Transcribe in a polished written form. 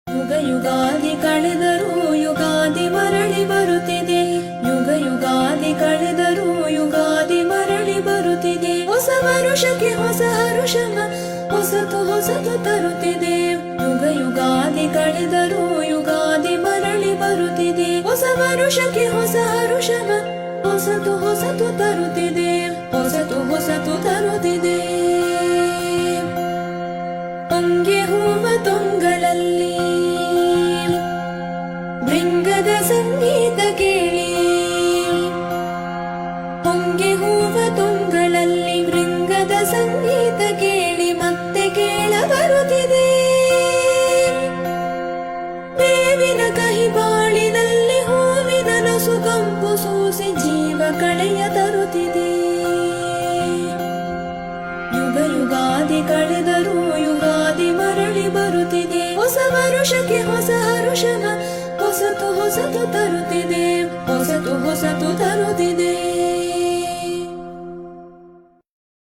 ಯುಗ ಯುಗಾದಿ ಕಳೆದರೂ ಯುಗಾದಿ ಮರಳಿ ಬರುತ್ತಿದೆ. ಯುಗ ಯುಗಾದಿ ಕಳೆದರೂ ಯುಗಾದಿ ಮರಳಿ ಬರುತ್ತಿದೆ. ಹೊಸ ವರುಷಕ್ಕೆ ಹೊಸ ಹರುಷವ ಹೊಸತು ಹೊಸತು ತರುತ್ತಿದೆ. ಯುಗ ಯುಗಾದಿ ಕಳೆದರೂ ಯುಗಾದಿ ಮರಳಿ ಬರುತ್ತಿದೆ. ಹೊಸ ವರುಷಕ್ಕೆ ಹೊಸ ಹರುಷವ ಹೊಸತು ಹೊಸತು ತರುತ್ತಿದೆ. ಹೊಸತು ಹೊಸತು ತರುತ್ತಿದೆ. ಹೊಂಗೆ ಹೂವ ತುಂಗಳಲ್ಲಿ ಭೃಂಗದ ಸಂಗೀತ ಕೇಳಿ. ಹೊಂಗೆ ಹೂವ ತುಂಗಳಲ್ಲಿ ಭೃಂಗದ ಸಂಗೀತ ಕೇಳಿ ಮತ್ತೆ ಕೇಳ ಬರುತ್ತಿದೆ. ಬೇವಿನ ಕಹಿ ಬಾಳಿನಲ್ಲಿ ಹೂವಿನ ನಸು ಕಂಪು ಸೂಸಿ ಜೀವ ಕಳೆಯ ತರುತ್ತಿದೆ. ಯುಗ ಯುಗಾದಿ ಕಳೆದರೂ ಯುಗಾದಿ ಮರಳಿ ಬರುತ್ತಿದೆ. ಹೊಸ ವರುಷಕ್ಕೆ ಹೊಸ ಹರುಷವ ಹೊಸತು ಹೊಸತು ತರುತ್ತಿದೆ. ಹೊಸತು ಹೊಸ